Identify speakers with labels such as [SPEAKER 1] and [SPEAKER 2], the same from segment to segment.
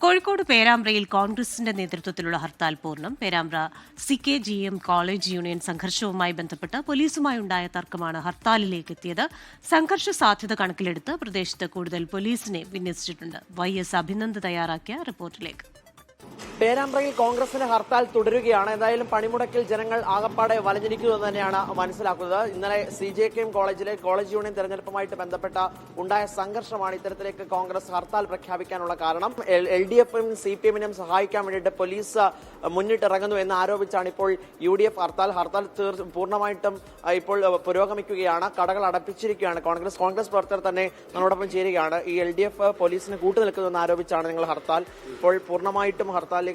[SPEAKER 1] കോഴിക്കോട് പേരാമ്പ്രയിൽ കോൺഗ്രസിന്റെ നേതൃത്വത്തിലുള്ള ഹർത്താൽ പൂർണ്ണം. പേരാമ്പ്ര CKGM കോളേജ് യൂണിയൻ സംഘർഷവുമായി ബന്ധപ്പെട്ട് പോലീസുമായുണ്ടായ തർക്കമാണ് ഹർത്താലിലേക്ക് എത്തിയത്. സംഘർഷ സാധ്യത കണക്കിലെടുത്ത് പ്രദേശത്ത് കൂടുതൽ പോലീസിനെ വിന്യസിച്ചിട്ടുണ്ട്. YS അഭിനന്ദ് തയ്യാറാക്കിയ റിപ്പോർട്ടിലേക്ക്.
[SPEAKER 2] പേരാമ്പ്രയിൽ കോൺഗ്രസിന്റെ ഹർത്താൽ തുടരുകയാണ്. എന്തായാലും പണിമുടക്കിൽ ജനങ്ങൾ ആകപ്പാടെ വലഞ്ഞിരിക്കുമെന്ന് തന്നെയാണ് മനസ്സിലാക്കുന്നത്. ഇന്നലെ CJKM കോളേജിലെ കോളേജ് യൂണിയൻ തെരഞ്ഞെടുപ്പുമായിട്ട് ബന്ധപ്പെട്ട ഉണ്ടായ സംഘർഷമാണ് ഇത്തരത്തിലേക്ക് കോൺഗ്രസ് ഹർത്താൽ പ്രഖ്യാപിക്കാനുള്ള കാരണം. LDF-നും CPM-നും സഹായിക്കാൻ വേണ്ടിയിട്ട് പോലീസ് മുന്നിട്ടിറങ്ങുന്നു എന്ന് ആരോപിച്ചാണ് ഇപ്പോൾ UDF ഹർത്താൽ പൂർണ്ണമായിട്ടും ഇപ്പോൾ പുരോഗമിക്കുകയാണ്. കടകൾ അടപ്പിച്ചിരിക്കുകയാണ്. കോൺഗ്രസ് പ്രവർത്തകർ തന്നെ നമ്മളോടൊപ്പം ചേരുകയാണ്. ഈ LDF പോലീസിന് കൂട്ടുനിൽക്കുന്നുവെന്ന് ആരോപിച്ചാണ് നിങ്ങൾ ഹർത്താൽ. ഇപ്പോൾ പൂർണ്ണമായിട്ടും
[SPEAKER 3] ഹർത്താലാണ്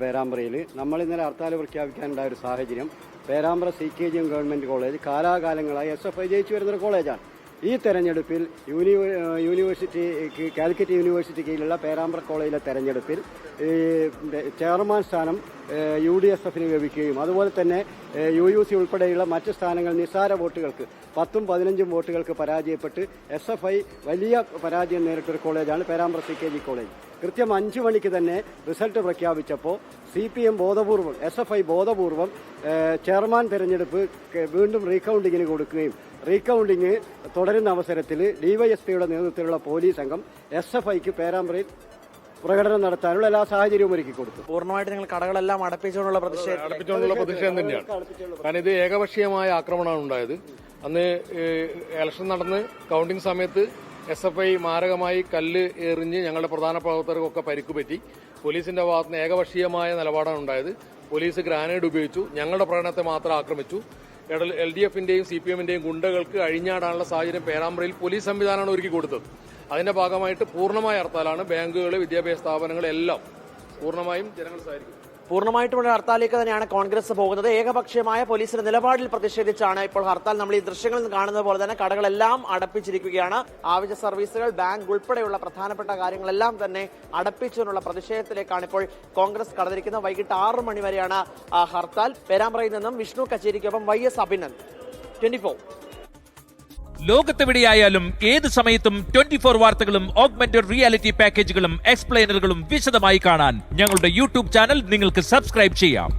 [SPEAKER 3] പേരാമ്പ്രയിൽ. നമ്മൾ ഇന്നലെ ഹർത്താൽ പ്രഖ്യാപിക്കാനുണ്ടായ ഒരു സാഹചര്യം, പേരാമ്പ്ര CKGM ഗവൺമെന്റ് കോളേജ് കാലാകാലങ്ങളായി SFI ജയിച്ചു വരുന്നൊരു കോളേജാണ്. ഈ തെരഞ്ഞെടുപ്പിൽ കാലിക്കറ്റ് യൂണിവേഴ്സിറ്റി കീഴിലുള്ള പേരാമ്പ്ര കോളേജിലെ തെരഞ്ഞെടുപ്പിൽ ചെയർമാൻ സ്ഥാനം UDSFന് ലഭിക്കുകയും അതുപോലെ തന്നെ UUC ഉൾപ്പെടെയുള്ള മറ്റ് സ്ഥാനങ്ങൾ നിസ്സാര വോട്ടുകൾക്ക് 10-15 വോട്ടുകൾക്ക് പരാജയപ്പെട്ട് SFI വലിയ പരാജയം നേരിട്ടൊരു കോളേജാണ് പേരാമ്പ്ര CKG കോളേജ്. കൃത്യം 5 മണിക്ക് തന്നെ റിസൾട്ട് പ്രഖ്യാപിച്ചപ്പോൾ CPM ബോധപൂർവം SFI ബോധപൂർവം ചെയർമാൻ തെരഞ്ഞെടുപ്പ് വീണ്ടും റീകൌണ്ടിങ്ങിന് കൊടുക്കുകയും റീകൌണ്ടിങ് തുടരുന്ന അവസരത്തിൽ DYSPയുടെ നേതൃത്വത്തിലുള്ള പോലീസ് സംഘം SFIക്ക് പേരാമ്പ്രയിൽ പ്രകടനം നടത്താനുള്ള എല്ലാ സാഹചര്യവും ഒരുക്കി കൊടുത്തു.
[SPEAKER 2] പൂർണ്ണമായിട്ട് നിങ്ങൾ കടകളെല്ലാം അടപ്പിച്ചുകൊണ്ടുള്ള
[SPEAKER 4] പ്രതിഷേധം തന്നെയാണ്. കാരണം ഇത് ഏകപക്ഷീയമായ ആക്രമണമാണ് ഉണ്ടായത്. അന്ന് ഇലക്ഷൻ നടന്ന് കൌണ്ടിംഗ് സമയത്ത് SFI മാരകമായി കല്ല് എറിഞ്ഞ് ഞങ്ങളുടെ പ്രധാന പ്രവർത്തകർക്കൊക്കെ പരിക്ക് പറ്റി. പോലീസിന്റെ ഭാഗത്തുനിന്ന് ഏകപക്ഷീയമായ നിലപാടാണ് ഉണ്ടായത്. പോലീസ് ഗ്രാനേഡ് ഉപയോഗിച്ചു. ഞങ്ങളുടെ പ്രകടനത്തെ മാത്രം ആക്രമിച്ചു. LDF-ന്റെയും CPM-ന്റെയും ഗുണ്ടകൾക്ക് അഴിഞ്ഞാടാനുള്ള സാഹചര്യം പേരാമ്പ്രയിൽ പോലീസ് സംവിധാനമാണ് ഒരുക്കി കൊടുത്തത്. അതിന്റെ ഭാഗമായിട്ട് പൂർണ്ണമായ ഹർത്താലാണ്. ബാങ്കുകൾ, വിദ്യാഭ്യാസ സ്ഥാപനങ്ങൾ എല്ലാം പൂർണ്ണമായും ജനങ്ങൾ സഹകരിക്കും.
[SPEAKER 2] പൂർണ്ണമായിട്ടുമുള്ള ഹർത്താലിലേക്ക് തന്നെയാണ് കോൺഗ്രസ് പോകുന്നത്. ഏകപക്ഷീയമായ പോലീസിന്റെ നിലപാടിൽ പ്രതിഷേധിച്ചാണ് ഇപ്പോൾ ഹർത്താൽ. നമ്മൾ ഈ ദൃശ്യങ്ങളിൽ നിന്ന് കാണുന്നത് പോലെ തന്നെ കടകളെല്ലാം അടപ്പിച്ചിരിക്കുകയാണ്. ആവശ്യ സർവീസുകൾ, ബാങ്ക് ഉൾപ്പെടെയുള്ള പ്രധാനപ്പെട്ട കാര്യങ്ങളെല്ലാം തന്നെ അടപ്പിച്ചുകൊണ്ടുള്ള പ്രതിഷേധത്തിലേക്കാണ് ഇപ്പോൾ കോൺഗ്രസ് കടന്നിരിക്കുന്നത്. വൈകിട്ട് 6 മണി വരെയാണ് ഹർത്താൽ. പേരാമ്പ്രയിൽ നിന്നും വിഷ്ണു കച്ചേരിക്കൊപ്പം YS അഭിനന്ദ്, 24.
[SPEAKER 5] ലോകത്തെവിടെയായാലും ഏത് സമയത്തും 24 വാർത്തകളും ഓഗ്മെന്റഡ് റിയാലിറ്റി പാക്കേജുകളും എക്സ്പ്ലെയിനറുകളും വിശദമായി കാണാൻ ഞങ്ങളുടെ YouTube ചാനൽ നിങ്ങൾക്ക് സബ്സ്ക്രൈബ് ചെയ്യാം.